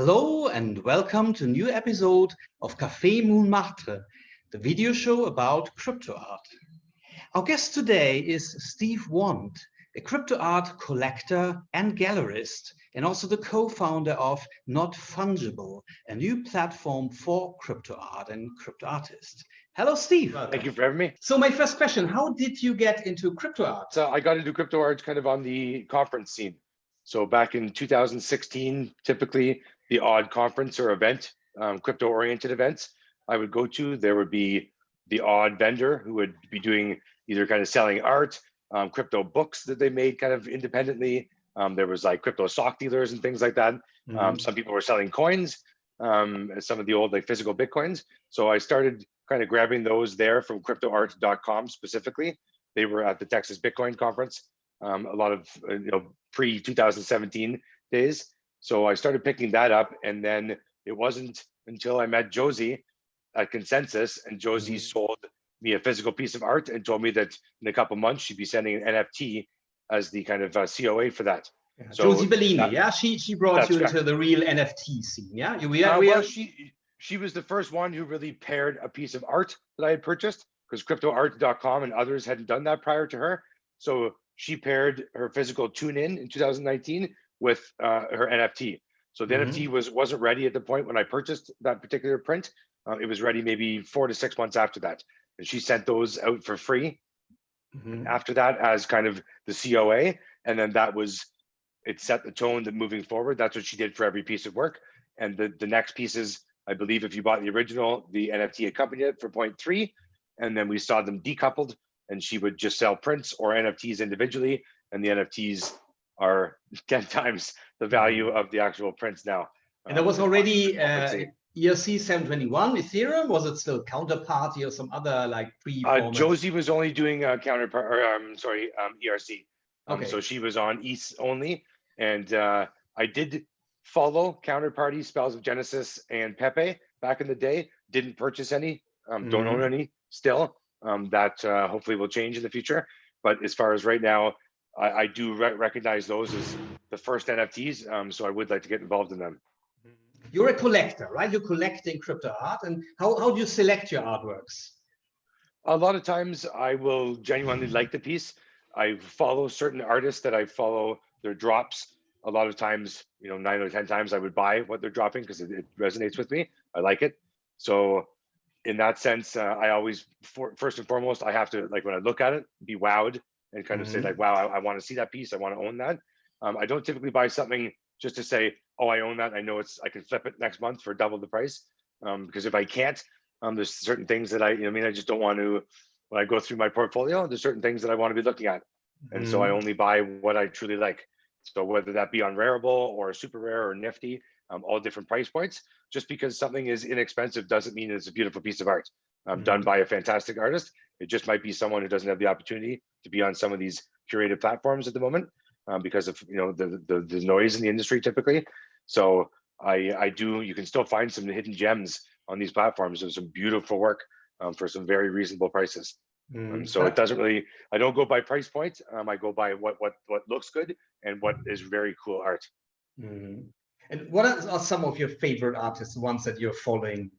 Hello and welcome to a new episode of Café Moonmartre, the video show about crypto art. Our guest today is Steve Want, a crypto art collector and gallerist, and also the co-founder of Not Fungible, a new platform for crypto art and crypto artists. Hello, Steve. Well, thank you for having me. So my first question, how did you get into crypto art? So I got into crypto art kind of on the conference scene. So back in 2016, typically the odd conference or event, crypto-oriented events I would go to, there would be the odd vendor who would be doing either kind of selling art, crypto books that they made kind of independently. There was like crypto stock dealers and things like that. Some people were selling coins, some of the old like physical Bitcoins. So I started kind of grabbing those there from cryptoart.com specifically. They were at the Texas Bitcoin conference, a lot of pre-2017 days. So I started picking that up, and then it wasn't until I met Josie at Consensus, and Josie sold me a physical piece of art and told me that in a couple months she'd be sending an NFT as the kind of COA for that. Yeah. So Josie Bellini, yeah, she brought you into the real NFT scene, yeah. Well, she was the first one who really paired a piece of art that I had purchased, because cryptoart.com and others hadn't done that prior to her. So she paired her physical tune-in 2019 with her NFT. So the NFT wasn't ready at the point when I purchased that particular print. It was ready maybe 4 to 6 months after that. And she sent those out for free after that as kind of the COA. And then it set the tone that moving forward, that's what she did for every piece of work. And the next pieces, I believe if you bought the original, the NFT accompanied it for 0.3. And then we saw them decoupled, and she would just sell prints or NFTs individually. And the NFTs are 10 times the value of the actual prints now. And there was already ERC 721 Ethereum. Was it still Counterparty or some other like pre-format? Josie was only doing ERC. Okay. So she was on ETH only. And I did follow Counterparty, Spells of Genesis, and Pepe back in the day. Didn't purchase any, don't own any still. That hopefully will change in the future. But as far as right now, I do recognize those as the first NFTs. So I would like to get involved in them. You're a collector, right? You're collecting crypto art. And how do you select your artworks? A lot of times I will genuinely like the piece. I follow certain artists that I follow their drops. A lot of times, 9 or 10 times I would buy what they're dropping because it resonates with me. I like it. So in that sense, I always, first and foremost, I have to, like when I look at it, be wowed and kind of say like, wow, I want to see that piece. I want to own that. I don't typically buy something just to say, oh, I own that. I know I can flip it next month for double the price. Because if I can't, there's certain things that I just don't want to, when I go through my portfolio, there's certain things that I want to be looking at. And so I only buy what I truly like. So whether that be on Rareable or super rare or nifty, all different price points, just because something is inexpensive doesn't mean it's a beautiful piece of art done by a fantastic artist. It just might be someone who doesn't have the opportunity to be on some of these curated platforms at the moment because of the noise in the industry typically. So you can still find some hidden gems on these platforms of some beautiful work for some very reasonable prices. So it doesn't really, I don't go by price point. I go by what looks good and what is very cool art. And what are some of your favorite artists, the ones that you're following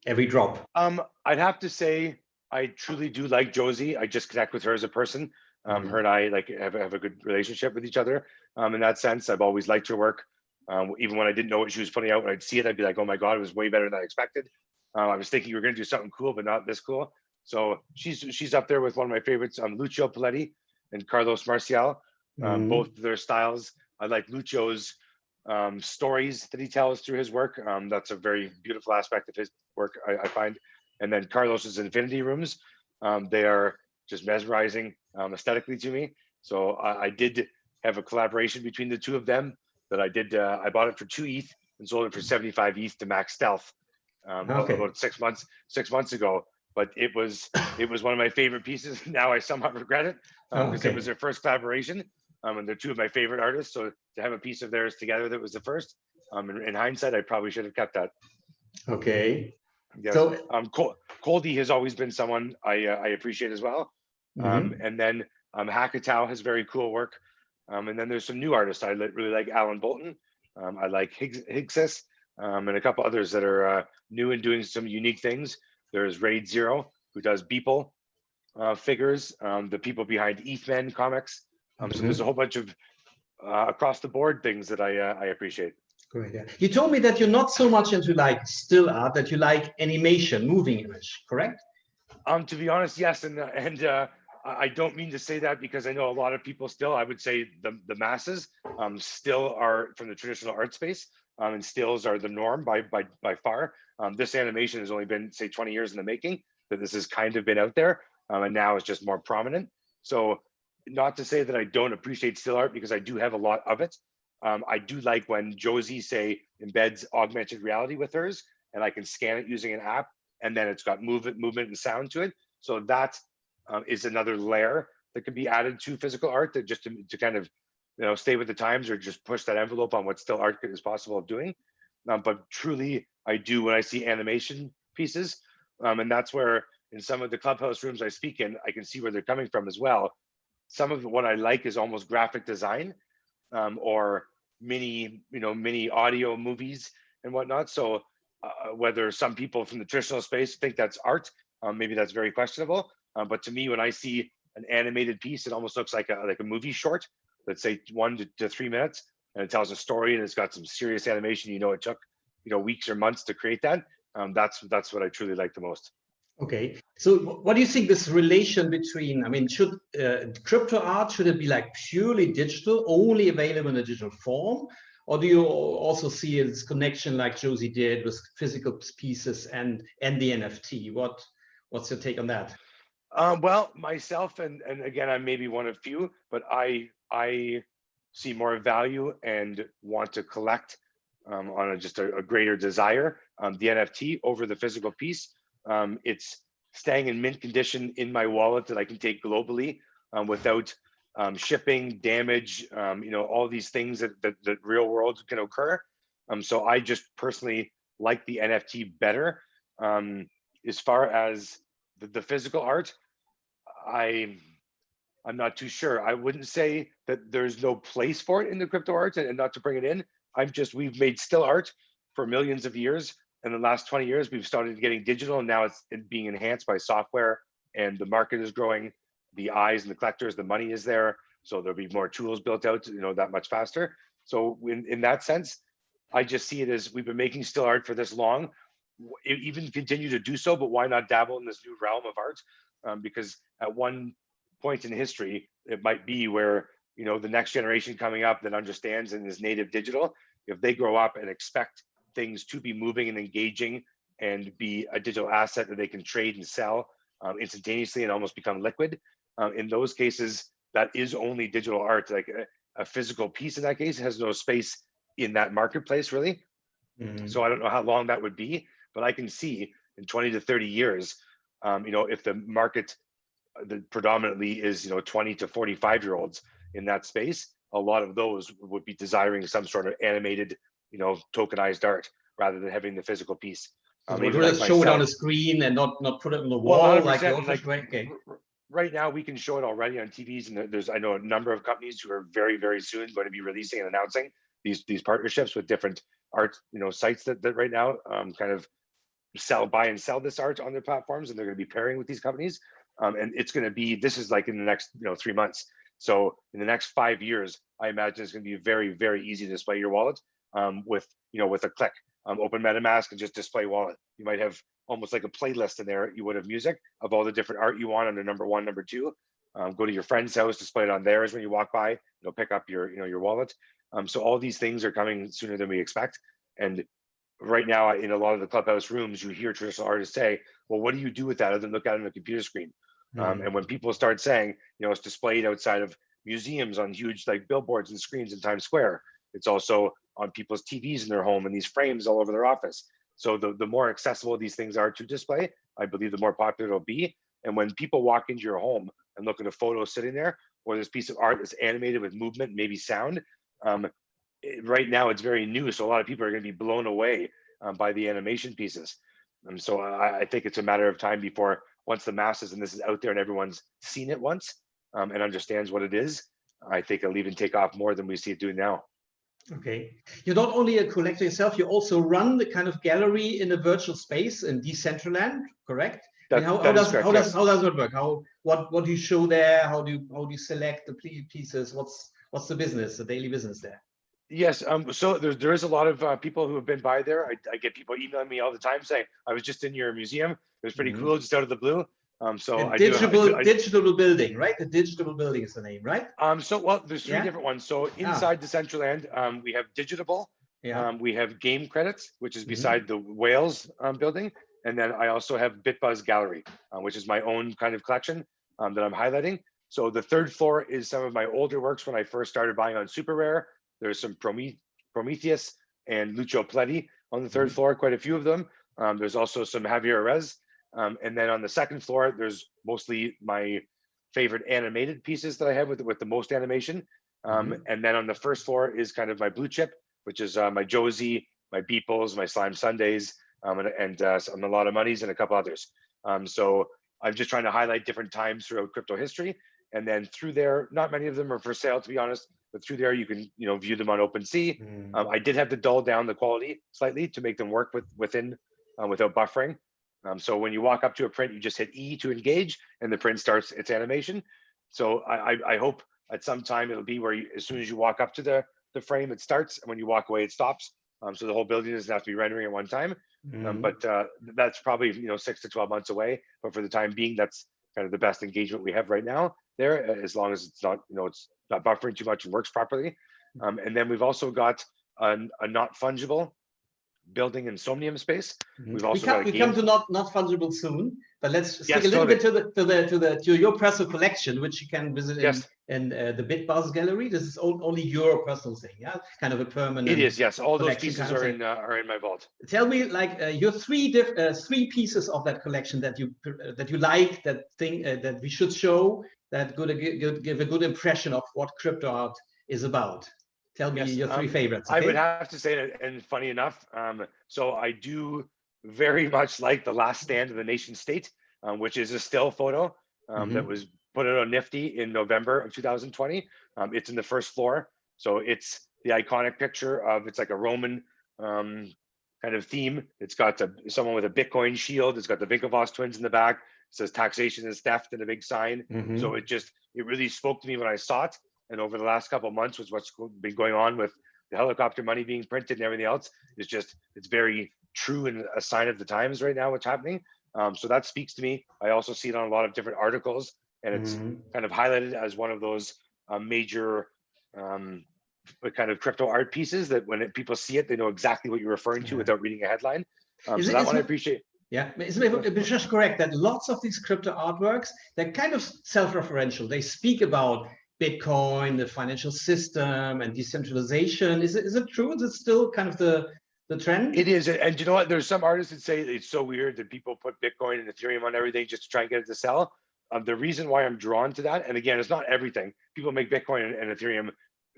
every drop? I'd have to say I truly do like Josie. I just connect with her as a person. Her and I have a good relationship with each other. In that sense, I've always liked her work. Even when I didn't know what she was putting out, when I'd see it, I'd be like, oh my God, it was way better than I expected. I was thinking you were going to do something cool, but not this cool. So she's up there with one of my favorites, Lucio Paletti and Carlos Marcial. Both their styles. I like Lucio's stories that he tells through his work. That's a very beautiful aspect of his work, I find. And then Carlos's Infinity Rooms, they are just mesmerizing aesthetically to me. So I did have a collaboration between the two of them that I bought it for 2 ETH and sold it for 75 ETH to Max Stealth about 6 months ago. But it was one of my favorite pieces. Now I somewhat regret it because it was their first collaboration. And they're two of my favorite artists. So to have a piece of theirs together that was the first, in hindsight, I probably should have kept that. Okay. Yes. So Coldy has always been someone I appreciate as well. And then Hackatow has very cool work. And then there's some new artists. I really like Alan Bolton. I like Higsis. and a couple others that are new and doing some unique things. There's Raid Zero, who does Beeple figures, the people behind Eathmen comics. So there's a whole bunch of across the board things that I appreciate. Great. Yeah. You told me that you're not so much into like still art, that you like animation, moving image, correct? To be honest, yes, and I don't mean to say that because I know a lot of people still. I would say the masses still are from the traditional art space, and stills are the norm by far. This animation has only been, say, 20 years in the making. That this has kind of been out there, and now it's just more prominent. So, not to say that I don't appreciate still art, because I do have a lot of it. I do like when Josie, say, embeds augmented reality with hers, and I can scan it using an app, and then it's got movement and sound to it. So that is another layer that can be added to physical art, that just to kind of, stay with the times, or just push that envelope on what still art is possible of doing. But truly, I do, when I see animation pieces, and that's where in some of the clubhouse rooms I speak in, I can see where they're coming from as well. Some of what I like is almost graphic design, or mini audio movies and whatnot. So whether some people from the traditional space think that's art, maybe that's very questionable. But to me, when I see an animated piece, it almost looks like a movie short, let's say 1 to 3 minutes, and it tells a story and it's got some serious animation. It took weeks or months to create that. That's what I truly like the most. Okay, so what do you think this relation between, I mean, should crypto art, should it be like purely digital, only available in a digital form? Or do you also see this connection like Josie did with physical pieces and the NFT? What's your take on that? Well, myself, and again, I may be one of few, but I see more value and want to collect on just a greater desire, the NFT over the physical piece. It's staying in mint condition in my wallet that I can take globally without shipping, damage, all these things that real world can occur. So I just personally like the NFT better. As far as the physical art, I'm not too sure. I wouldn't say that there's no place for it in the crypto art, and not to bring it in. We've made still art for millions of years. In the last 20 years, we've started getting digital, and now it's being enhanced by software, and the market is growing. The eyes and the collectors, the money is there. So there'll be more tools built out, that much faster. So in that sense, I just see it as we've been making still art for this long, even continue to do so, but why not dabble in this new realm of art? Because at one point in history, it might be where, the next generation coming up that understands and is native digital, if they grow up and expect things to be moving and engaging and be a digital asset that they can trade and sell instantaneously and almost become liquid. In those cases, that is only digital art. Like a physical piece in that case has no space in that marketplace, really. So I don't know how long that would be, but I can see in 20 to 30 years, if the market predominantly is 20 to 45-year-olds in that space, a lot of those would be desiring some sort of animated, tokenized art rather than having the physical piece. Would you just show it on a screen and not put it on the wall? Well, like okay. Right now we can show it already on TVs, and I know a number of companies who are very, very soon going to be releasing and announcing these partnerships with different art sites that right now kind of buy and sell this art on their platforms, and they're going to be pairing with these companies, and it's going to be, this is like in the next 3 months. So in the next 5 years, I imagine it's going to be very, very easy to display your wallet with a click. Open MetaMask and just display wallet. You might have almost like a playlist in there. You would have music of all the different art you want under number 1, number 2. Go to your friend's house, display it on theirs when you walk by. Pick up your wallet. So all these things are coming sooner than we expect. And right now, in a lot of the clubhouse rooms, you hear traditional artists say, "Well, what do you do with that other than look at it on a computer screen?" And when people start saying, it's displayed outside of museums on huge like billboards and screens in Times Square, it's also on people's TVs in their home and these frames all over their office. So the more accessible these things are to display, I believe the more popular it'll be. And when people walk into your home and look at a photo sitting there, or this piece of art that's animated with movement, maybe sound, right now it's very new. So a lot of people are going to be blown away by the animation pieces. So I think it's a matter of time before, once the masses and this is out there and everyone's seen it once and understands what it is, I think it'll even take off more than we see it doing now. Okay. You're not only a collector yourself, you also run the kind of gallery in a virtual space in Decentraland, correct? I mean, That is correct. Yes. how does it work? What do you show there? How do you select the pieces? What's the business, the daily business there? Yes. So there is a lot of people who have been by there. I get people emailing me all the time saying, "I was just in your museum. It was pretty Mhm. cool, just out of the blue." So The I do. digital building, right? The digital building is the name, right? So well, there's three Yeah. different ones. So Ah, inside Decentraland, we have Digitable, yeah. we have Game Credits, which is Mhm. beside the Wales building, and then I also have BitBuzz Gallery, which is my own kind of collection that I'm highlighting. So the third floor is some of my older works when I first started buying on Super Rare. There's some Prometheus and Lucio Pleti on the third Mhm. floor, quite a few of them. There's also some Javier Rez. And then on the second floor, there's mostly my favorite animated pieces that I have with the most animation. Mhm. And then on the first floor is kind of my blue chip, which is my Josie, my Beeples, my Slime Sundays, and a lot of monies and a couple others. So I'm just trying to highlight different times throughout crypto history. And then through there, not many of them are for sale, to be honest, but through there you can view them on OpenSea. Mhm. I did have to dull down the quality slightly to make them work within without buffering. So when you walk up to a print, you just hit E to engage, and the print starts its animation. So I hope at some time it'll be where as soon as you walk up to the frame, it starts, and when you walk away, it stops. So the whole building doesn't have to be rendering at one time. Mhm. But that's probably 6 to 12 months away. But for the time being, that's kind of the best engagement we have right now there, as long as it's not it's not buffering too much and works properly. And then we've also got a not fungible building in Somnium space. Mhm. We've also got a We come game. to not fungible soon, but let's stick a Yes, little bit totally. to your personal collection, which you can visit Yes, in the BitBuzz gallery. This is only your personal thing, yeah, kind of a it permanent is. Yes, all those collection kind pieces of thing. are in my vault. Tell me, like your three pieces of that collection that you like, that thing that we should show, that give a good impression of what crypto art is about. Tell me Yes, your three favorites, I would okay? have to say, and funny enough, so I do very much like the last stand of the nation state, which is a still photo that Hmm. was put out on Nifty in November of 2020. It's in the first floor, so it's the iconic picture of it's like a Roman kind of theme. It's got someone with a Bitcoin shield. It's got the Winklevoss twins in the back. It says taxation is theft and a big sign. So Hmm. it really spoke to me when I saw it. And over the last couple of months, with what's been going on with the helicopter money being printed and everything else, it's very true and a sign of the times right now. What's happening? So that speaks to me. I also see it on a lot of different articles, and it's Hmm. kind of highlighted as one of those major um, kind of crypto art pieces that when people see it, they know exactly what you're referring to Yeah. without reading a headline. Is So it that is one I appreciate. Yeah, Yeah. it's just correct that lots of these crypto artworks, they're kind of self-referential. They speak about Bitcoin, the financial system, and decentralization. Is it true? Is it still kind of the trend? It is, and you know what? There's some artists that say it's so weird that people put Bitcoin and Ethereum on everything just to try and get it to sell. The reason why I'm drawn to that, and again, it's not everything. People make Bitcoin and Ethereum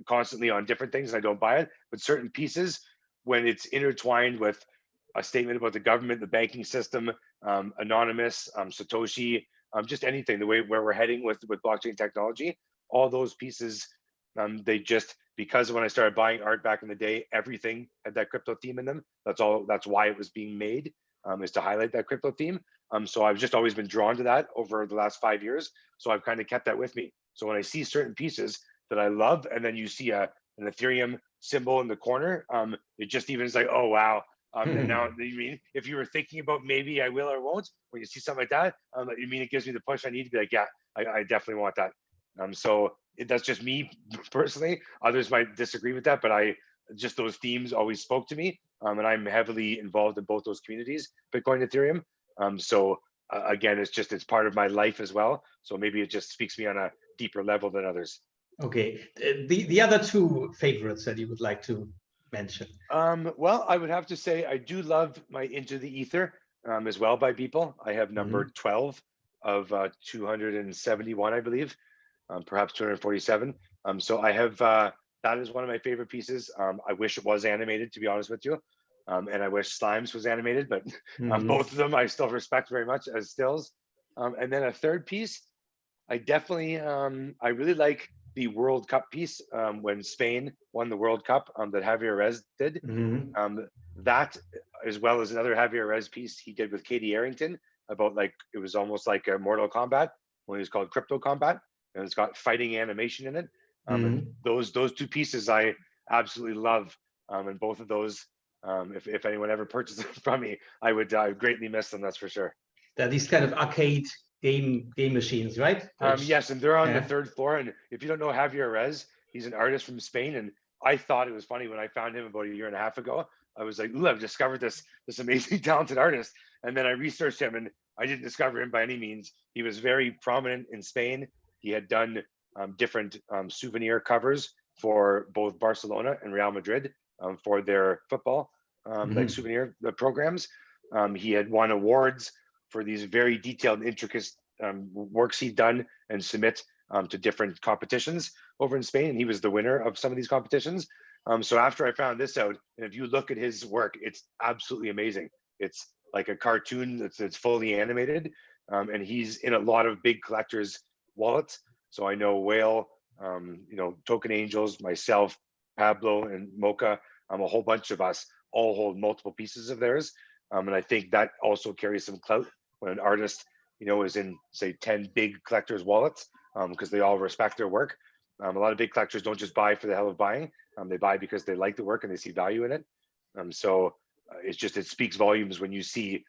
constantly on different things, and I don't buy it. But certain pieces, when it's intertwined with a statement about the government, the banking system, anonymous, Satoshi, just anything, the way where we're heading with blockchain technology, all those pieces, they just because when I started buying art back in the day, everything had that crypto theme in them. That's why it was being made, is to highlight that crypto theme. So I've just always been drawn to that over the last 5 years. So I've kind of kept that with me. So when I see certain pieces that I love, and then you see an Ethereum symbol in the corner, it just even is like, oh wow. And now, you mean if you were thinking about maybe I will or won't, when you see something like that, you mean it gives me the push I need to be like, yeah, I definitely want that. So that's just me personally. Others might disagree with that, but just those themes always spoke to me, and I'm heavily involved in both those communities, Bitcoin, Ethereum. So again, it's part of my life as well. So maybe it just speaks to me on a deeper level than others. Okay, the other two favorites that you would like to mention. Well, I would have to say I do love my Into the Ether as well by people. I have number Mhm. 12 of 271, I believe, perhaps 247. So I have that is one of my favorite pieces. I wish it was animated, to be honest with you, and I wish Slimes was animated, but Mhm. both of them I still respect very much as stills. And then a third piece, I definitely I really like the World Cup piece when Spain won the World Cup that Javier Rez did. That, as well as another Javier Rez piece he did with Katie Arrington about, like, it was almost like a Mortal Kombat when it was called Crypto Combat, and it's got fighting animation in it. And those two pieces I absolutely love, and both of those, if anyone ever purchases from me, I would greatly miss them. That's for sure. They're these kind of arcade game machines, right? Yes, and they're on the third floor. And if you don't know Javier Rez, he's an artist from Spain, and I thought it was funny when I found him about a year and a half ago. I was like, ooh, I've discovered this amazing talented artist. And then I researched him, and I didn't discover him by any means. He was very prominent in Spain. He had done different souvenir covers for both Barcelona and Real Madrid for their football like souvenir programs. He had won awards for these very detailed, intricate works he'd done and submit to different competitions over in Spain. And he was the winner of some of these competitions. So after I found this out, and if you look at his work, it's absolutely amazing. It's like a cartoon that's fully animated. And he's in a lot of big collectors' wallets. So I know Whale, Token Angels, myself, Pablo, and Mocha, a whole bunch of us all hold multiple pieces of theirs. And I think that also carries some clout when an artist, is in, say, 10 big collectors' wallets, because they all respect their work. A lot of big collectors don't just buy for the hell of buying. They buy because they like the work and they see value in it. So it speaks volumes when you see,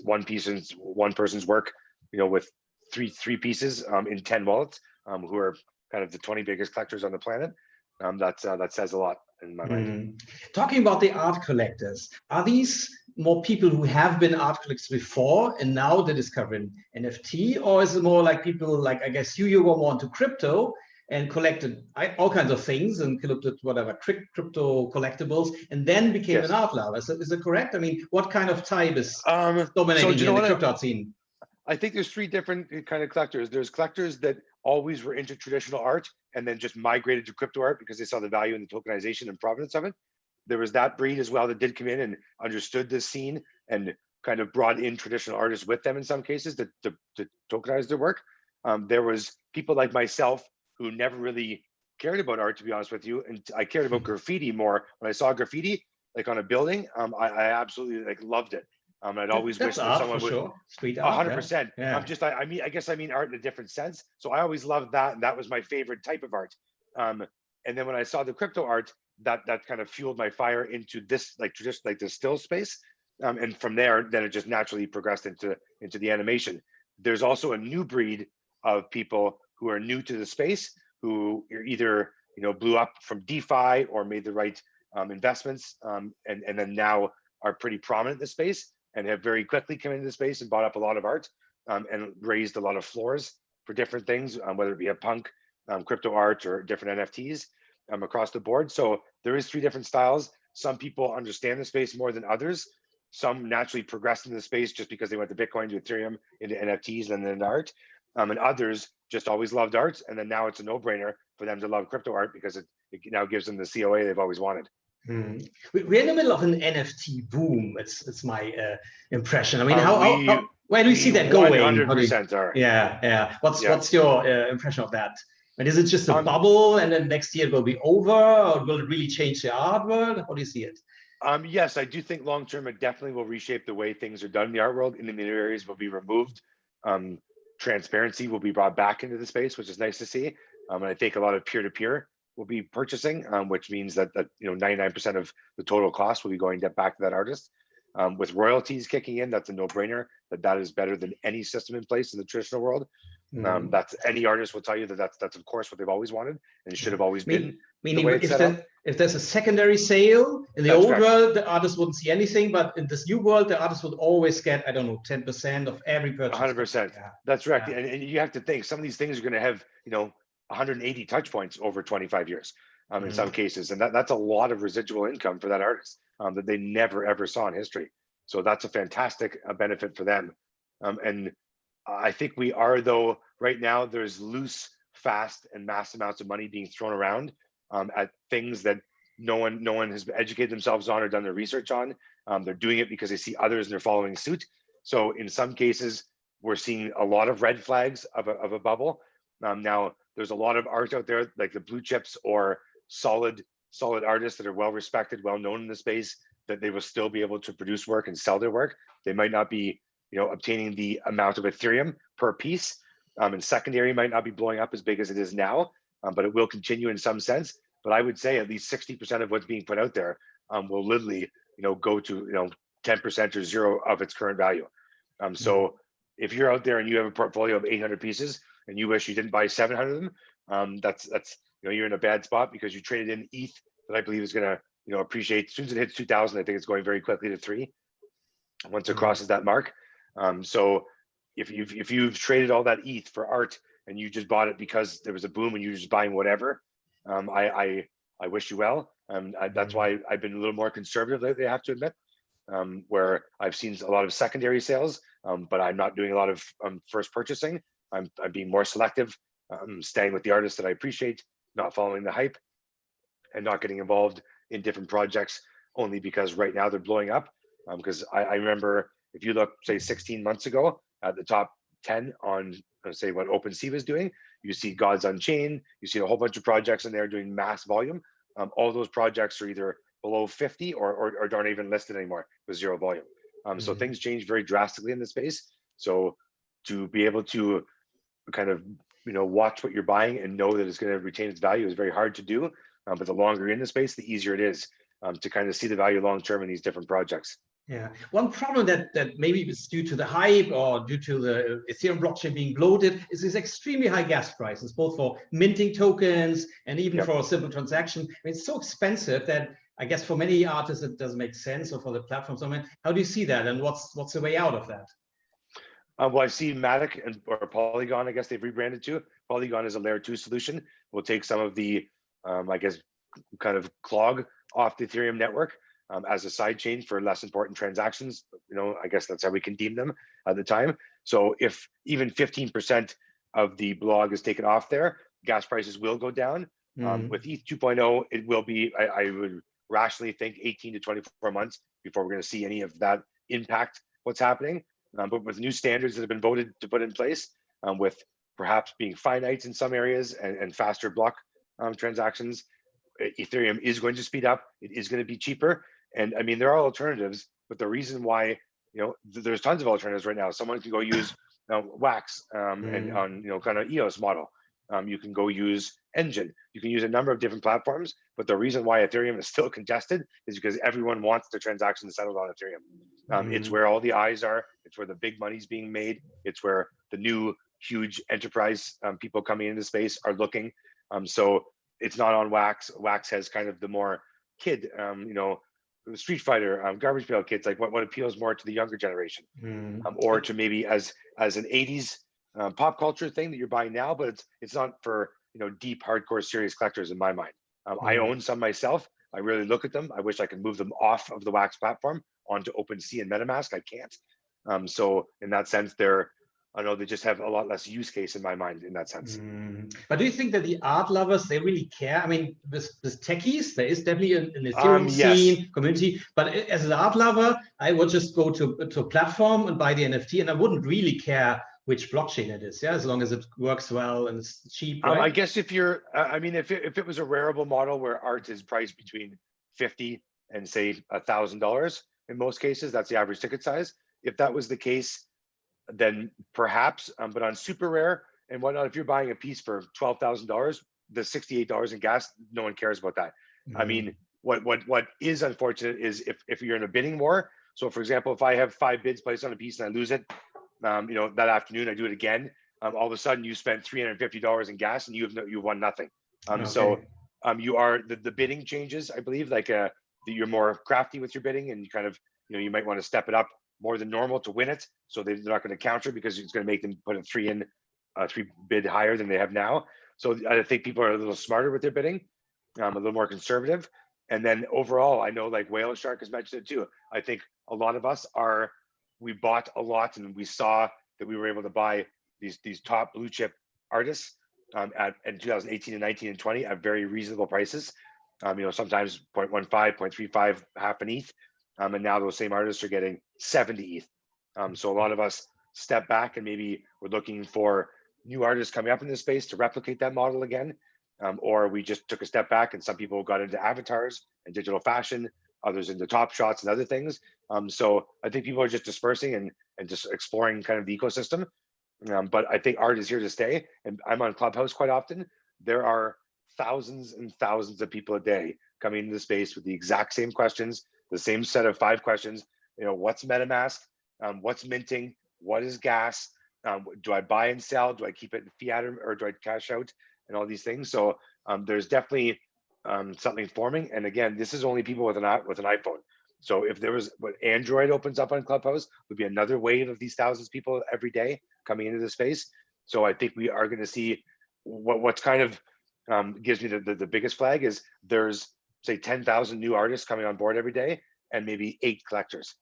one person's work, with three pieces in 10 wallets, who are kind of the 20 biggest collectors on the planet. That says a lot in my mind. Talking about the art collectors, are these more people who have been art collectors before and now they're discovering NFT, or is it more like people like, I guess you go more into crypto and collected all kinds of things and collected whatever crypto collectibles and then became an art lover? Is it correct? I mean, what kind of type is dominating in the crypto art scene? I think there's three different kind of collectors. There's collectors that always were into traditional art and then just migrated to crypto art because they saw the value in the tokenization and provenance of it. There was that breed as well that did come in and understood this scene and kind of brought in traditional artists with them in some cases to tokenize their work. There was people like myself who never really cared about art, to be honest with you. And I cared about graffiti more. When I saw graffiti, like on a building, I absolutely loved it. I'd always wish that someone would. Sure. Street art. 100%. Yeah. I guess I mean art in a different sense. So I always loved that, and that was my favorite type of art. And then when I saw the crypto art, that kind of fueled my fire into this the still space. And from there, then it just naturally progressed into the animation. There's also a new breed of people who are new to the space, who either blew up from DeFi or made the right investments, and then now are pretty prominent in the space and have very quickly come into the space and bought up a lot of art and raised a lot of floors for different things, whether it be a punk, crypto art, or different NFTs across the board. So there is three different styles. Some people understand the space more than others. Some naturally progressed into the space just because they went to Bitcoin, to Ethereum, into NFTs, and then oart. And others just always loved art. And then now it's a no-brainer for them to love crypto art because it now gives them the COA they've always wanted. We're in the middle of an NFT boom. It's my impression. I mean, where do you see that going? 100% are. Yeah. What's your impression of that? And is it just a bubble, and then next year it will be over, or will it really change the art world? How do you see it? Yes, I do think long term it definitely will reshape the way things are done in the art world. Intermediaries will be removed. Transparency will be brought back into the space, which is nice to see. And I think a lot of peer-to-peer will be purchasing, which means that 99% of the total cost will be going back to that artist. With royalties kicking in, that's a no-brainer. That is better than any system in place in the traditional world. That's any artist will tell you that's of course what they've always wanted and should have always been. Meaning, if there's a secondary sale in the old world, the artist wouldn't see anything, but in this new world, the artist would always get 10% of every purchase. 100%. Yeah. That's right. Yeah. And you have to think some of these things are going to have 180 touch points over 25 years in some cases, and that's a lot of residual income for that artist that they never ever saw in history. So that's a fantastic benefit for them. And I think we are, though, right now there's loose, fast, and mass amounts of money being thrown around at things that no one has educated themselves on or done their research on. They're doing it because they see others and they're following suit. So in some cases, we're seeing a lot of red flags of a bubble. Now, there's a lot of art out there, like the blue chips or solid artists that are well respected, well known in the space, that they will still be able to produce work and sell their work. They might not be, obtaining the amount of Ethereum per piece, and secondary might not be blowing up as big as it is now, but it will continue in some sense. But I would say at least 60% of what's being put out there will literally, go to 10% or zero of its current value. So if you're out there and you have a portfolio of 800 pieces and you wish you didn't buy 700 of them, that's you're in a bad spot, because you traded in ETH that I believe is going to appreciate. As soon as it hits 2,000, I think it's going very quickly to 3 once it crosses that mark. So if you've traded all that ETH for art and you just bought it because there was a boom and you're just buying whatever, I wish you well. That's why I've been a little more conservative lately, I have to admit, where I've seen a lot of secondary sales, but I'm not doing a lot of first purchasing. I'm being more selective, staying with the artists that I appreciate, not following the hype, and not getting involved in different projects only because right now they're blowing up. Because I remember, if you look, say 16 months ago, at the top 10 on, say, what OpenSea was doing, you see Gods Unchained, you see a whole bunch of projects in there doing mass volume. All those projects are either below 50 or aren't even listed anymore with zero volume. So things change very drastically in the space. So to be able to kind of watch what you're buying and know that it's going to retain its value is very hard to do. But the longer you're in the space, the easier it is to kind of see the value long term in these different projects. Yeah, one problem that maybe is due to the hype or due to the Ethereum blockchain being bloated is these extremely high gas prices, both for minting tokens and even for a simple transaction. I mean, it's so expensive that I guess for many artists it doesn't make sense, or for the platforms. I mean, how do you see that, and what's the way out of that? Well, I see Matic or Polygon, I guess they've rebranded to. Polygon is a layer 2 solution. We'll take some of the, I guess, kind of clog off the Ethereum network as a side chain for less important transactions. I guess that's how we can deem them at the time. So if even 15% of the blog is taken off there, gas prices will go down. With ETH 2.0, it will be, I would rationally think, 18 to 24 months before we're going to see any of that impact what's happening. But with new standards that have been voted to put in place, with perhaps being finite in some areas and faster block transactions, Ethereum is going to speed up. It is going to be cheaper. And I mean, there are alternatives, but the reason why, there's tons of alternatives right now. Someone can go use Wax and on, kind of EOS model. You can go use Engine. You can use a number of different platforms, but the reason why Ethereum is still congested is because everyone wants their transactions settled on Ethereum. It's where all the eyes are. It's where the big money's being made. It's where the new huge enterprise people coming into the space are looking. So it's not on Wax. Wax has kind of the more kid, Street Fighter, Garbage Pail Kids, like what appeals more to the younger generation, or to maybe as an 80s pop culture thing that you're buying now, but it's not for deep hardcore serious collectors in my mind. I own some myself. I really look at them. I wish I could move them off of the Wax platform onto OpenSea and MetaMask. I can't. So in that sense, they just have a lot less use case in my mind in that sense. But do you think that the art lovers, they really care? I mean, with techies, there is definitely an Ethereum scene, community, but as an art lover, I would just go to a platform and buy the NFT, and I wouldn't really care which blockchain it is, as long as it works well and it's cheap, right? I guess if you're, if it was a wearable model where art is priced between $50 and say $1,000 in most cases, that's the average ticket size. If that was the case, then perhaps, but on super rare and whatnot, if you're buying a piece for $12,000, the $68 in gas, no one cares about that. I mean, what is unfortunate is if you're in a bidding war. So for example, if I have 5 bids placed on a piece and I lose it, that afternoon I do it again, all of a sudden you spent $350 in gas and you won nothing. So you are the bidding changes, I believe, like you're more crafty with your bidding, and you kind of you might want to step it up more than normal to win it, so they're not going to counter because it's going to make them put a 3 bid higher than they have now. So I think people are a little smarter with their bidding, a little more conservative. And then overall, I know like Whale Shark has mentioned it too. I think a lot of us we bought a lot, and we saw that we were able to buy these top blue chip artists in 2018 and 19 and 20 at very reasonable prices. Sometimes 0.15, 0.35, half an ETH. And now those same artists are getting 70 ETH. So a lot of us step back and maybe we're looking for new artists coming up in this space to replicate that model again, or we just took a step back and some people got into avatars and digital fashion, others into top shots and other things. So I think people are just dispersing and just exploring kind of the ecosystem. But I think art is here to stay. And I'm on Clubhouse quite often. There are thousands and thousands of people a day coming into the space with the exact same questions, the same set of 5 questions. You know, what's MetaMask? What's minting? What is gas? Do I buy and sell? Do I keep it in fiat or do I cash out? And all these things. So there's definitely something forming. And again, this is only people with an iPhone. So if there was what Android opens up on Clubhouse, would be another wave of these thousands of people every day coming into the space. So I think we are going to see what's kind of gives me the biggest flag is there's say 10,000 new artists coming on board every day and maybe 8 collectors.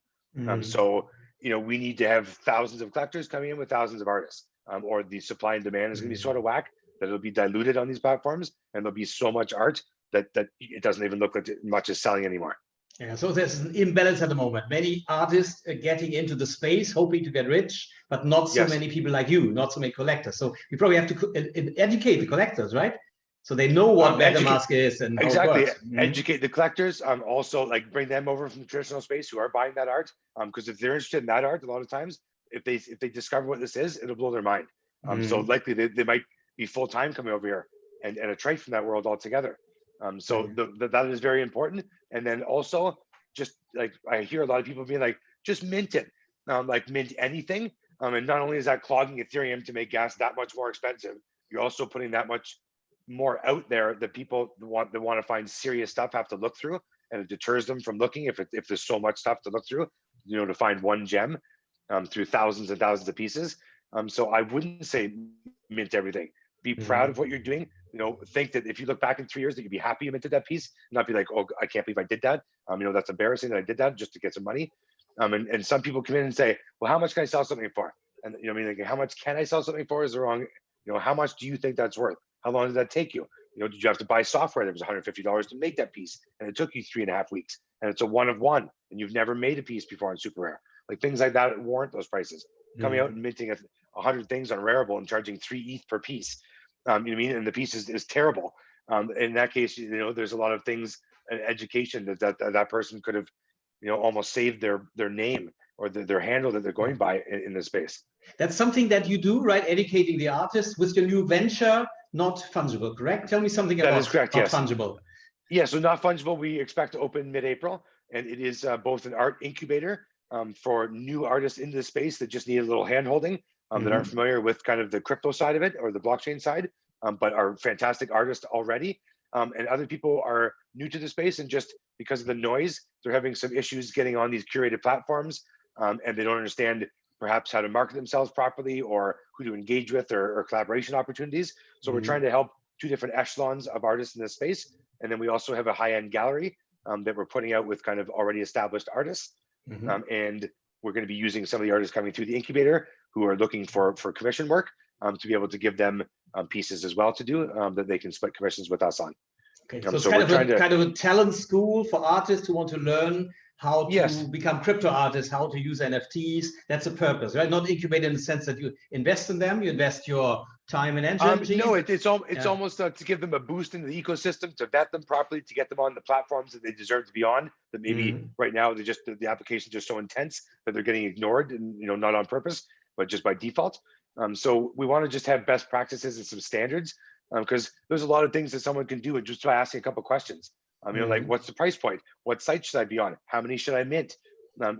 So, you know, we need to have thousands of collectors coming in with thousands of artists, or the supply and demand is going to be sort of whack, that it'll be diluted on these platforms and there'll be so much art that it doesn't even look like much is selling anymore. Yeah, so there's an imbalance at the moment. Many artists are getting into the space, hoping to get rich, but not so many people like you, not so many collectors. So we probably have to educate the collectors, right? So they know what MetaMask is and how exactly. it works. Educate the collectors. Also, like bring them over from the traditional space who are buying that art. Because if they're interested in that art, a lot of times, if they discover what this is, it'll blow their mind. So likely they might be full time coming over here and attract from that world altogether. So that is very important. And then also, just like I hear a lot of people being like, just mint it, like mint anything. And not only is that clogging Ethereum to make gas that much more expensive, you're also putting that much more out there that people that want to find serious stuff have to look through, and it deters them from looking if there's so much stuff to look through, you know, to find one gem through thousands and thousands of pieces. So I wouldn't say mint everything. Be proud of what you're doing. You know, think that if you look back in 3 years that you'd be happy you minted that piece, not be like, oh, I can't believe I did that. You know, that's embarrassing that I did that just to get some money. And some people come in and say, well, how much can I sell something for? And you know, I mean, like, how much can I sell something for is the wrong. You know, how much do you think that's worth? How long did that take you? You know, did you have to buy software that was $150 to make that piece, and it took you 3.5 weeks, and it's a one of one, and you've never made a piece before on super rare? Like things like that warrant those prices. Coming out and minting 100 things on Rarible and charging 3 ETH per piece, you know what I mean? And the piece is terrible. In that case, you know, there's a lot of things, education that person could have, you know, almost saved their name or their handle that they're going by in this space. That's something that you do, right? Educating the artists with your new venture, Not Fungible, correct? Tell me something about yes. Fungible. Yeah, so Not Fungible, we expect to open mid-April, and it is both an art incubator for new artists into the space that just need a little hand-holding, that aren't familiar with kind of the crypto side of it or the blockchain side, but are fantastic artists already. And other people are new to the space, and just because of the noise, they're having some issues getting on these curated platforms, and they don't understand perhaps how to market themselves properly or who to engage with or collaboration opportunities. So we're trying to help 2 different echelons of artists in this space. And then we also have a high-end gallery that we're putting out with kind of already established artists. And we're going to be using some of the artists coming through the incubator who are looking for commission work to be able to give them pieces as well to do that they can split commissions with us on. Okay, so it's kind of a talent school for artists who want to learn how to become crypto artists, how to use NFTs. That's the purpose, right? Not incubate in the sense that you invest in them, you invest your time and energy. No, it's almost to give them a boost into the ecosystem, to vet them properly, to get them on the platforms that they deserve to be on. That maybe right now the applications are so intense that they're getting ignored, and you know, not on purpose, but just by default. So we want to just have best practices and some standards, because there's a lot of things that someone can do just by asking a couple questions. You know, like, what's the price point? What site should I be on? How many should I mint?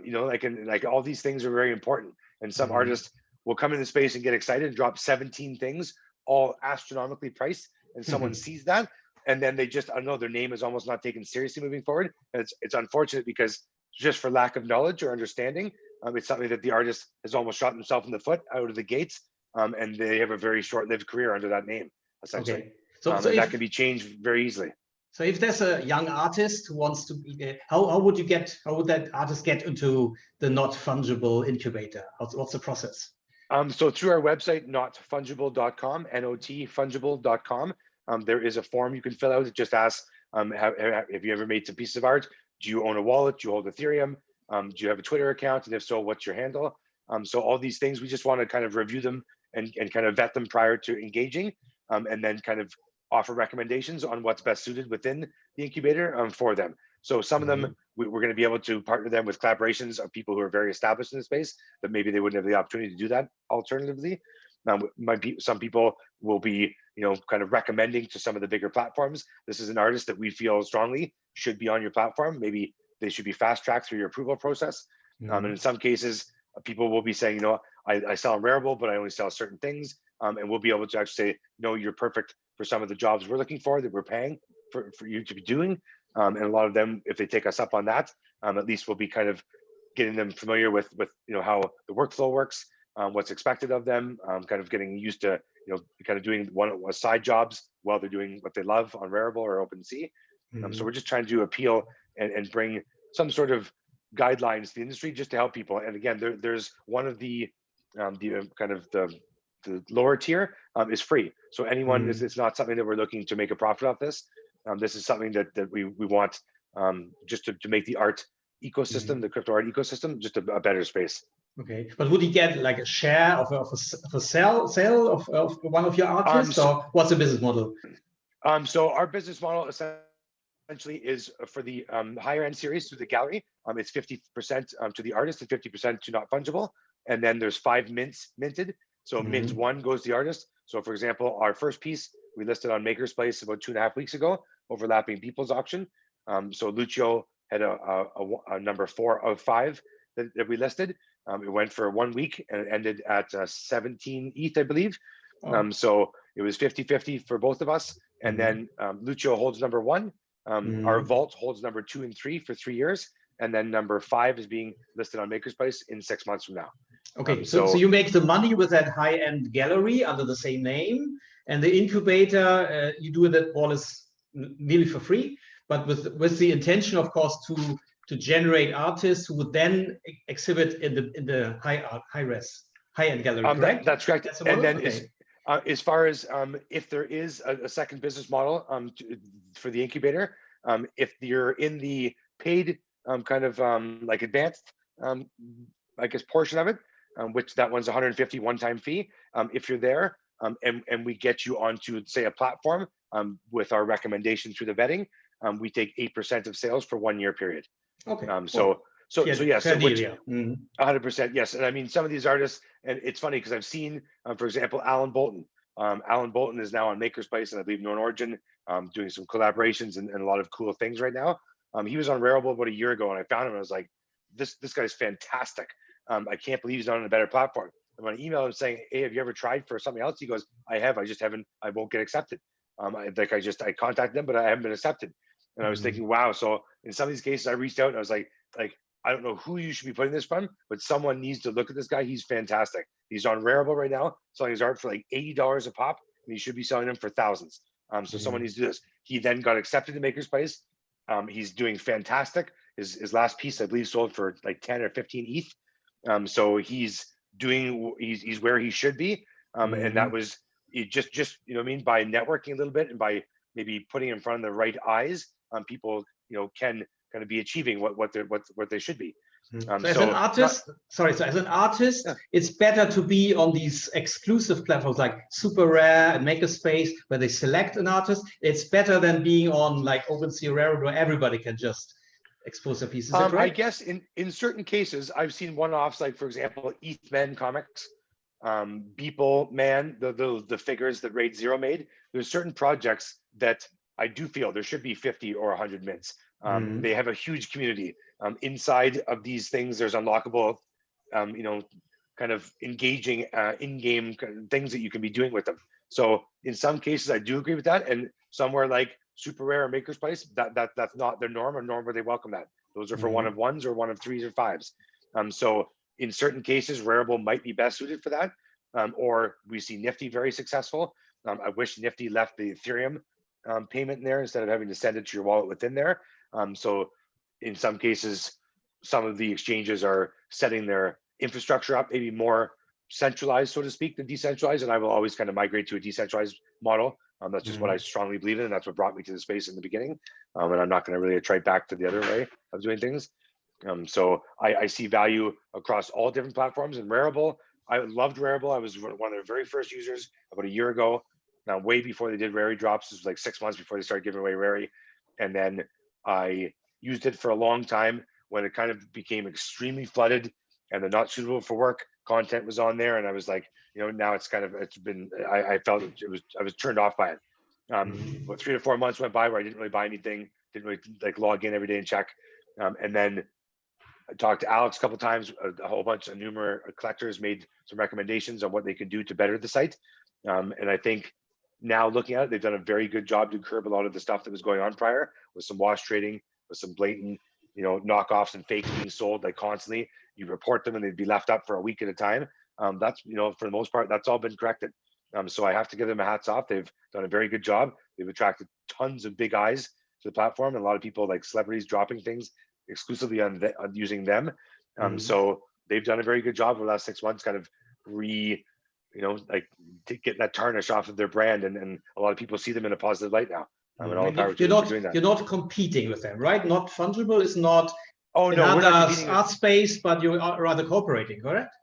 You know, like all these things are very important. And some artists will come into space and get excited and drop 17 things, all astronomically priced, and someone sees that, and then they just, I don't know, their name is almost not taken seriously moving forward. And it's unfortunate because just for lack of knowledge or understanding, it's something that the artist has almost shot himself in the foot out of the gates, and they have a very short-lived career under that name, essentially. Okay. So that can be changed very easily. So if there's a young artist who wants to, how would that artist get into the Not Fungible incubator? What's the process? So through our website, notfungible.com, notfungible.com, there is a form you can fill out. It just asks, have you ever made some pieces of art? Do you own a wallet? Do you hold Ethereum? Do you have a Twitter account? And if so, what's your handle? So all these things, we just want to kind of review them and kind of vet them prior to engaging, and then kind of offer recommendations on what's best suited within the incubator for them. So some of them, we're going to be able to partner them with collaborations of people who are very established in the space, but maybe they wouldn't have the opportunity to do that alternatively. Might be, some people will be, kind of recommending to some of the bigger platforms, this is an artist that we feel strongly should be on your platform. Maybe they should be fast tracked through your approval process. And in some cases, people will be saying, I sell on Rarible, but I only sell certain things. And we'll be able to actually say, no, you're perfect for some of the jobs we're looking for, that we're paying for you to be doing. And a lot of them, if they take us up on that, at least we'll be kind of getting them familiar with how the workflow works, what's expected of them, kind of getting used to kind of doing one side jobs while they're doing what they love on Rarible or OpenSea. So we're just trying to appeal and bring some sort of guidelines to the industry just to help people. And again, there's one of the kind of the lower tier is free. So anyone, it's not something that we're looking to make a profit off this. This is something that we want just to make the art ecosystem, the crypto art ecosystem, just a better space. Okay, but would you get like a share of a sale of one of your artists, or what's the business model? So our business model essentially is for the higher end series through the gallery. It's 50% to the artist and 50% to Not Fungible. And then there's 5 mints minted. So mint 1 goes to the artist. So for example, our first piece we listed on Maker's Place about 2.5 weeks ago, overlapping People's Auction. So Lucio had a number 4 of 5 that we listed. It went for 1 week and it ended at 17 ETH, I believe. So it was 50-50 for both of us. And then Lucio holds number 1. Our vault holds number 2 and 3 for 3 years. And then number 5 is being listed on Maker's Place in 6 months from now. Okay, so you make the money with that high-end gallery under the same name, and the incubator, you do that more or less nearly for free, but with the intention, of course, to generate artists who would then exhibit in the high-end gallery, correct? That's correct. And then as far as if there is a second business model for the incubator, if you're in the paid kind of like advanced, I guess, portion of it, which that one's 150 one-time fee. If you're there and we get you onto, say, a platform with our recommendation through the vetting, we take 8% of sales for 1 year period. Okay. So yes, 100%, yes. And I mean, some of these artists, and it's funny because I've seen, for example, Alan Bolton. Alan Bolton is now on Maker's Place and I believe Known Origin, doing some collaborations and a lot of cool things right now. He was on Rarible about a year ago and I found him and I was like, this guy's fantastic. I can't believe he's not on a better platform. And when I emailed him saying, hey, have you ever tried for something else? He goes, I have, I just haven't, I won't get accepted. I contacted them, but I haven't been accepted. And I was thinking, wow. So in some of these cases I reached out and I was like, I don't know who you should be putting this from, but someone needs to look at this guy. He's fantastic. He's on Rarible right now, selling his art for like $80 a pop, and he should be selling them for thousands. So someone needs to do this. He then got accepted to Maker's Place. He's doing fantastic. His last piece, I believe, sold for like 10 or 15 ETH. So he's where he should be. And that was just you know what I mean, by networking a little bit and by maybe putting in front of the right eyes, people can kind of be achieving what they should be. So as an artist, it's better to be on these exclusive platforms like Super Rare and Makerspace, where they select an artist. It's better than being on like OpenSea, Rare, where everybody can just expose their pieces. I guess in certain cases, I've seen one-offs, like for example, ETH Men Comics, Beeple Man, the figures that Raid Zero made. There's certain projects that I do feel there should be 50 or 100 mints. They have a huge community. Inside of these things, there's unlockable, kind of engaging in-game things that you can be doing with them. So in some cases, I do agree with that. And somewhere like Super Rare or Maker's Place, that's not their norm, or nor would they welcome that. Those are for one of ones or one of threes or fives. So in certain cases, Rarible might be best suited for that. Or we see Nifty very successful. I wish Nifty left the Ethereum payment in there instead of having to send it to your wallet within there. So in some cases, some of the exchanges are setting their infrastructure up maybe more centralized, so to speak, than decentralized. And I will always kind of migrate to a decentralized model. That's just what I strongly believe in. And that's what brought me to the space in the beginning. And I'm not going to really try back to the other way of doing things. So I see value across all different platforms. And Rarible, I loved Rarible. I was one of their very first users about a year ago. Now, way before they did Rary drops, this was like 6 months before they started giving away Rary. And then I used it for a long time when it kind of became extremely flooded and the not suitable for work content was on there. And I was like, now it's been, I felt I was turned off by it. About 3 to 4 months went by where I didn't really buy anything, didn't really like log in every day and check. And then I talked to Alex a couple of times, a whole bunch of numerous collectors made some recommendations on what they can do to better the site. And I think now looking at it, they've done a very good job to curb a lot of the stuff that was going on prior with some wash trading, with some blatant, knockoffs and fakes being sold like constantly. You report them and they'd be left up for a week at a time. That's, for the most part, that's all been corrected. So I have to give them a hats off. They've done a very good job. They've attracted tons of big eyes to the platform, and a lot of people like celebrities dropping things exclusively on using them. So they've done a very good job over the last 6 months, kind of to get that tarnish off of their brand, and a lot of people see them in a positive light now. And all the power to them for doing that. You're not competing with them, right? Not Fungible is not another art space, but you are rather cooperating, correct?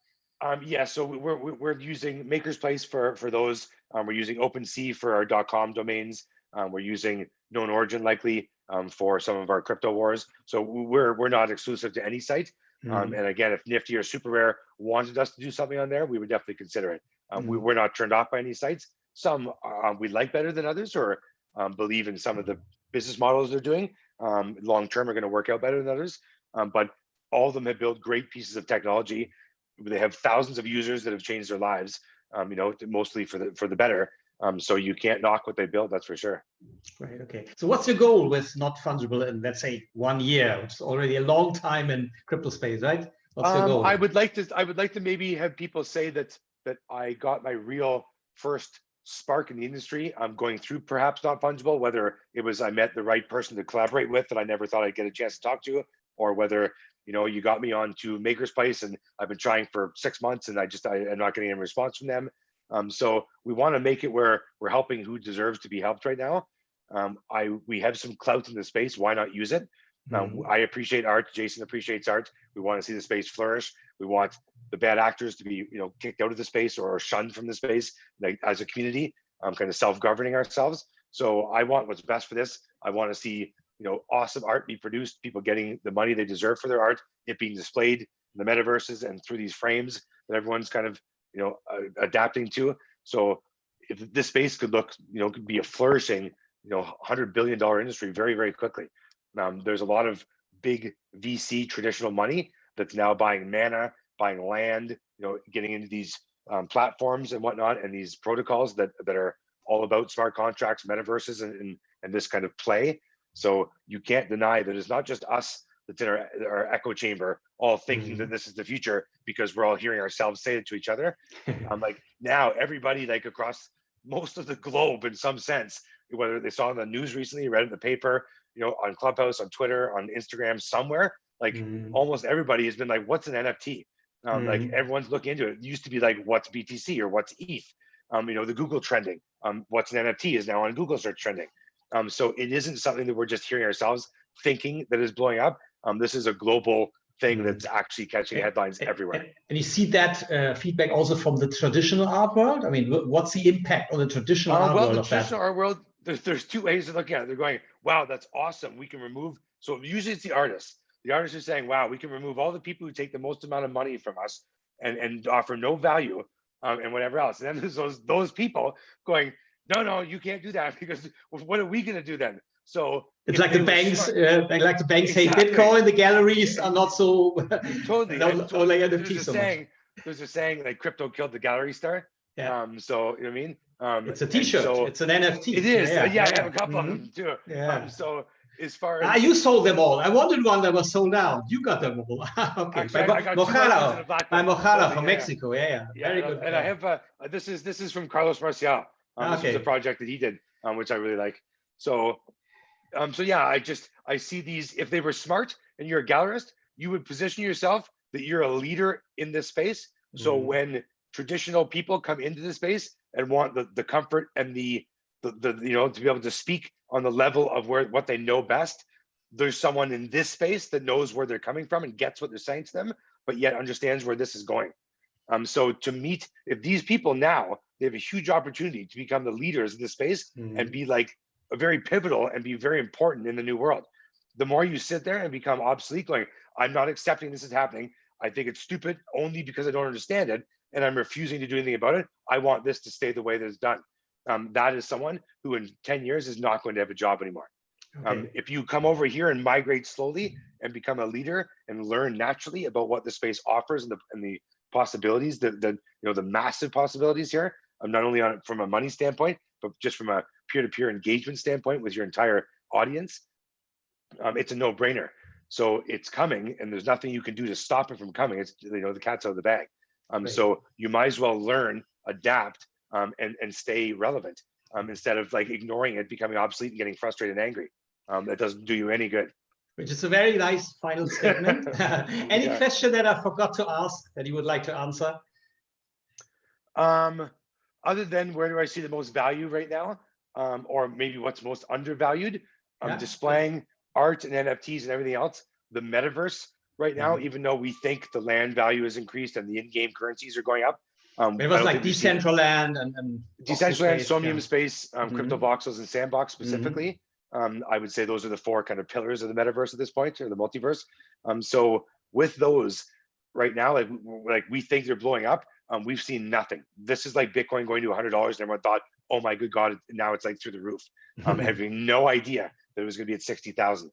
Yeah, so we're using Maker's Place for those. We're using OpenSea for our .com domains. We're using Known Origin likely for some of our crypto wars. So we're not exclusive to any site. And again, if Nifty or Super Rare wanted us to do something on there, we would definitely consider it. We're not turned off by any sites. Some we like better than others, or believe in some of the business models they're doing. Long term are going to work out better than others. But all of them have built great pieces of technology. They have thousands of users that have changed their lives, mostly for the better. So you can't knock what they built, that's for sure. Right. Okay. So what's your goal with Not Fungible in, let's say, 1 year, which is already a long time in crypto space, right? What's your goal? I would like to maybe have people say that I got my real first spark in the industry. I'm going through perhaps Not Fungible, whether it was I met the right person to collaborate with that I never thought I'd get a chance to talk to, or whether you got me onto Maker's Place and I've been trying for 6 months and I'm not getting any response from them. So we want to make it where we're helping who deserves to be helped right now. We have some clout in the space. Why not use it? I appreciate art. Jason appreciates art. We want to see the space flourish. We want the bad actors to be, kicked out of the space or shunned from the space, like as a community, kind of self-governing ourselves. So I want what's best for this. I want to see, awesome art be produced, people getting the money they deserve for their art, it being displayed in the metaverses and through these frames that everyone's kind of, adapting to. So if this space could be a flourishing, $100 billion industry very, very quickly. There's a lot of big VC traditional money that's now buying mana, buying land, getting into these platforms and whatnot, and these protocols that are all about smart contracts, metaverses, and this kind of play. So you can't deny that it's not just us that's in our echo chamber, all thinking that this is the future because we're all hearing ourselves say it to each other. Like now, everybody like across most of the globe, in some sense, whether they saw it in the news recently, read it in the paper, on Clubhouse, on Twitter, on Instagram, somewhere, like almost everybody has been like, "What's an NFT?" Like everyone's looking into it. It used to be like, "What's BTC?" or "What's ETH?" The Google trending. What's an NFT is now on Google search trending. So it isn't something that we're just hearing ourselves thinking that is blowing up. This is a global thing that's actually catching headlines everywhere. And you see that feedback also from the traditional art world? I mean, what's the impact on the traditional art world of that? Well, the traditional art world, there's two ways to look at it. They're going, wow, that's awesome. We can remove. So usually it's the artists. The artists are saying, wow, we can remove all the people who take the most amount of money from us and offer no value and whatever else. And then there's those people going, no, you can't do that because what are we going to do then? So it's like the banks, say Bitcoin, the galleries are not so totally. There's a saying like crypto killed the gallery star. Yeah. So you know what I mean? It's a T-shirt. So it's an NFT. It is. I have a couple of them too. Yeah. So as far as you sold them all. I wanted one that was sold out. You got them all. Okay. Actually, I got by Mojada from Mexico. Yeah. Very good. And I have this is from Carlos Marcial. This is a project that he did, which I really like. So yeah, I see these. If they were smart and you're a gallerist, you would position yourself that you're a leader in this space. So when traditional people come into the space and want the comfort and the to be able to speak on the level of what they know best, there's someone in this space that knows where they're coming from and gets what they're saying to them, but yet understands where this is going. So to meet, if these people now, they have a huge opportunity to become the leaders of the space and be like very pivotal and be very important in the new world. The more you sit there and become obsolete, going, I'm not accepting this is happening. I think it's stupid only because I don't understand it, and I'm refusing to do anything about it. I want this to stay the way that it's done. That is someone who in 10 years is not going to have a job anymore. Okay. If you come over here and migrate slowly and become a leader and learn naturally about what the space offers and the possibilities, the massive possibilities here, not only from a money standpoint, but just from a peer-to-peer engagement standpoint with your entire audience, it's a no-brainer. So it's coming, and there's nothing you can do to stop it from coming. It's, the cat's out of the bag. Right. So you might as well learn, adapt, and stay relevant instead of like ignoring it, becoming obsolete, and getting frustrated and angry. That doesn't do you any good. Which is a very nice final statement. Any question that I forgot to ask that you would like to answer? Other than where do I see the most value right now, or maybe what's most undervalued? Displaying art and NFTs and everything else. The metaverse right now, even though we think the land value has increased and the in-game currencies are going up. It was like Decentraland and Decentraland, Somnium Space, Crypto Voxels, and Sandbox specifically. I would say those are the four kind of pillars of the metaverse at this point, or the multiverse. So with those right now, like we think they're blowing up. We've seen nothing. This is like Bitcoin going to $100, and everyone thought, oh my good God, now it's like through the roof. Having no idea that it was going to be at 60,000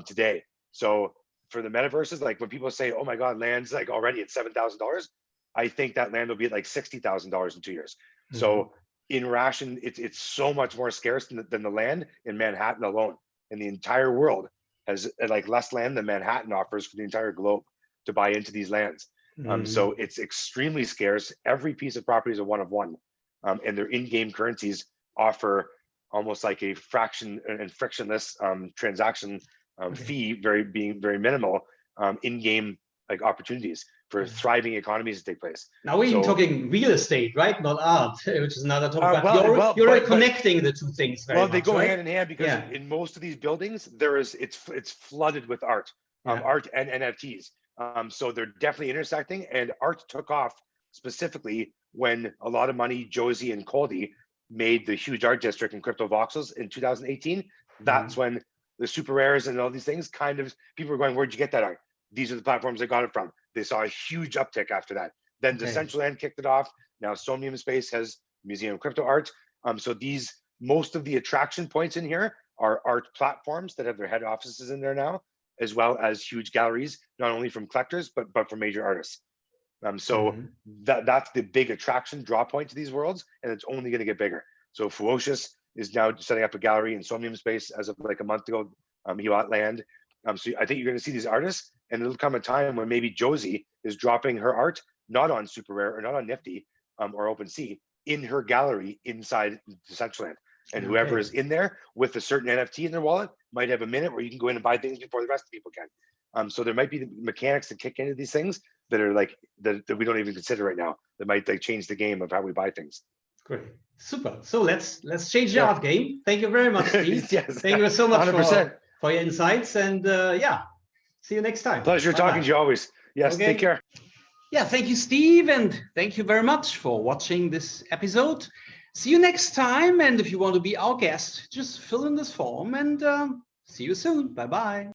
today. So for the metaverses, like when people say, oh my God, land's like already at $7,000, I think that land will be at like $60,000 in 2 years. So in Ration, it's so much more scarce than the land in Manhattan alone. And the entire world has like less land than Manhattan offers for the entire globe to buy into these lands. So it's extremely scarce. Every piece of property is a one of one, and their in-game currencies offer almost like a fraction and frictionless transaction fee, being very minimal in-game like opportunities for thriving economies to take place. Now we're talking real estate, right? Not art, which is another topic. But you're connecting the two things very much, they go right? hand in hand, because in most of these buildings, it's flooded with art, art and NFTs. So they're definitely intersecting, and art took off specifically when a lot of money, Josie and Coldy, made the huge art district in Crypto Voxels in 2018. That's when the super rares and all these things people were going, where'd you get that art? These are the platforms I got it from. They saw a huge uptick after that. Then Decentraland kicked it off. Now Somnium Space has Museum of Crypto Art. So most of the attraction points in here are art platforms that have their head offices in there now, as well as huge galleries, not only from collectors, but from major artists. So that's the big attraction draw point to these worlds, and it's only going to get bigger. So Fuocious is now setting up a gallery in Somnium Space as of like a month ago. He bought land. So I think you're going to see these artists, and it'll come a time when maybe Josie is dropping her art, not on Super Rare or not on Nifty or OpenSea, in her gallery inside Decentraland. And whoever is in there with a certain NFT in their wallet might have a minute where you can go in and buy things before the rest of the people can. So there might be the mechanics that kick into these things that are like that we don't even consider right now. That might like change the game of how we buy things. Great, super. So let's change the art game. Thank you very much, Steve. Thank you so much 100%. for your insights, and see you next time. Pleasure talking to you always. Yes, take care. Yeah, thank you, Steve, and thank you very much for watching this episode. See you next time, and if you want to be our guest, just fill in this form, and see you soon. Bye-bye.